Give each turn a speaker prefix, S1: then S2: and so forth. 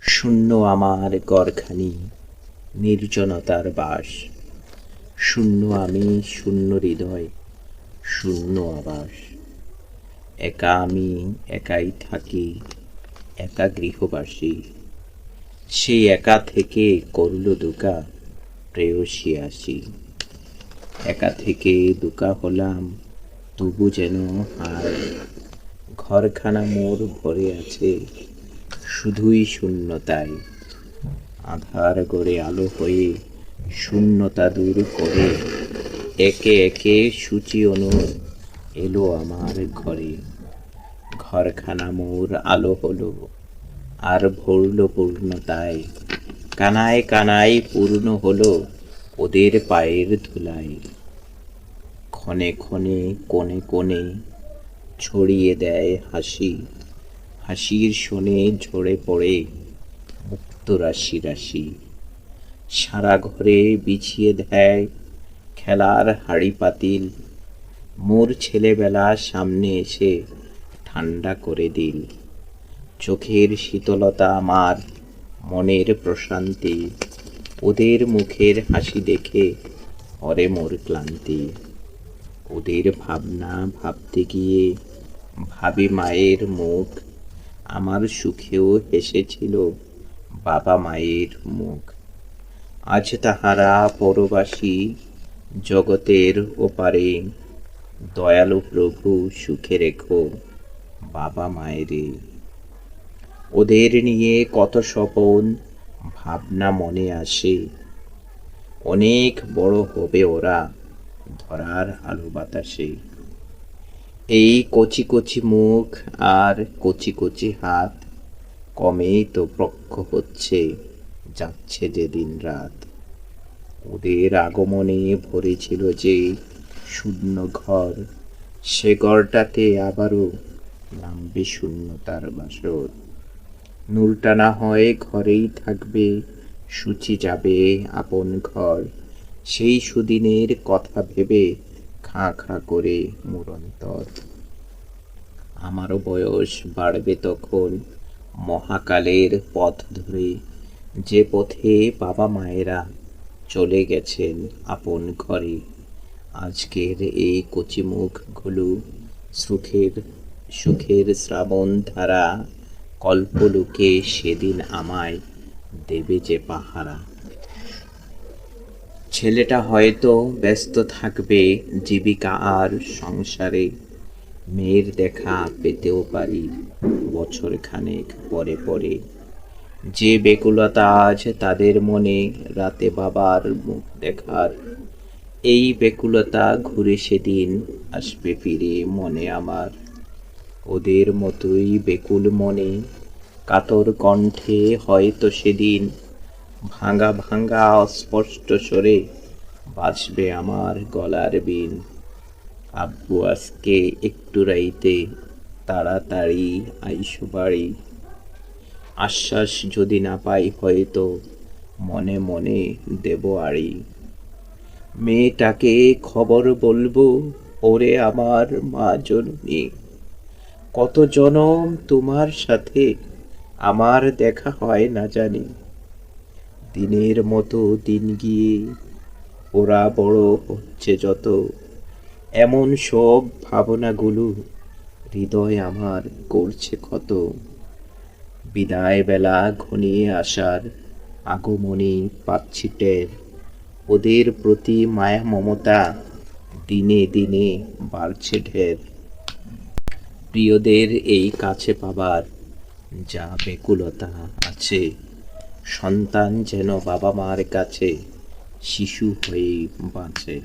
S1: শূন্য আমার ঘরখানি, নির্জনতার বাস। শূন্য আমি, শূন্য হৃদয়, শূন্য আবাস। একা আমি, একাই থাকি, একা গৃহবাসী। সেই একা থেকে করল দুকা প্রেয়সী আসি। একা থেকে দুকা হলাম, তবু যেন হায়। ঘরখানা মোর ভরে আছে শুধুই শূন্যতায়। আধার গড়ে আলো হয়ে শূন্যতা দূর করে একে একে সূচি অনু এলো আমার ঘরে। ঘরখানা মোর আলো হলো আর ভরল পূর্ণতায়। কানায় কানায় পূর্ণ হলো ওদের পায়ের ধুলায়। ক্ষণে ক্ষণে কোণে কোণে ছড়িয়ে দেয় হাসি। হাসির শোনে ঝরে পড়ে মুক্ত রাশি রাশি। সারা ঘরে বিছিয়ে দেয় খেলার হাঁড়ি পাতিল। মোর ছেলেবেলা সামনে এসে ঠান্ডা করে দিল। চোখের শীতলতা আমার মনের প্রশান্তি। ওদের মুখের হাসি দেখে হরে মোর ক্লান্তি। ওদের ভাবনা ভাবতে গিয়ে ভাবি মায়ের মুখ। আমার সুখেও হেসেছিল বাবা মায়ের মুখ। আজ তাহারা পরবাসী জগতের ওপারে। দয়ালু প্রভু সুখে রেখো বাবা মায়েরে। ওদের নিয়ে কত স্বপন ভাবনা মনে আসে। অনেক বড় হবে ওরা ধরার আলো বাতাসে। এই কচি কচি মুখ আর কচি কচি হাত কমেই তো পক্ষ হচ্ছে যাচ্ছে যে দিন রাত। ওদের আগমনে ভরেছিল যে শূন্য ঘর, সে ঘরটাতে আবারও নামবে শূন্যতার বাসর। নূরটা না হয় ঘরেই থাকবে, সূচি যাবে আপন ঘর। সেই সুদিনের কথা ভেবে খাঁ খাঁ করে মোর অন্তর। আমারও বয়স বাড়বে তখন মহাকালের পথ ধরে। যে পথে বাবা মায়েরা চলে গেছেন আপন ঘরে। আজকের এই কচি মুখগুলো সুখের শ্রাবণ ধারা কল্পলোকে সেদিন আমায় দেবে যে পাহারা। ছেলেটা হয়তো ব্যস্ত থাকবে জীবিকা আর সংসারে। মেয়ের দেখা পেতেও পারি বছর খানেক পরে পরে। যে বেকুলতা আজ তাদের মনে রাতে বাবার মুখ দেখার, এই বেকুলতা ঘুরে সেদিন আসবে ফিরে মনে আমার। ওদের মতোই বেকুল মনে কাতর কণ্ঠে হয়তো সেদিন ভাঙা ভাঙা অস্পষ্ট স্বরে বাজবে আমার গলার বিন। আব্বু আজকে একটু রাইতে তাড়াতাড়ি আইসো বাড়ি। আশ্বাস যদি না পাই হয়তো মনে মনে দেব আড়ি। মেয়েটাকে খবর বলবো, ওরে আমার মা জননী। কত জনম তোমার সাথে আমার দেখা হয় না জানি। দিনের মতো দিন গিয়ে ওরা বড় হচ্ছে যত, এমন সব ভাবনাগুলো হৃদয় আমার করছে ক্ষত। বিদায় বেলা ঘনিয়ে আসার আগমনী পাচ্ছি টের। ওদের প্রতি মায়া মমতা দিনে দিনে বাড়ছে ঢের। প্রিয়দের এই কাছে পাবার যা বেকুলতা আছে, সন্তান যেন বাবা মার কাছে শিশু হয়েই বাঁচে।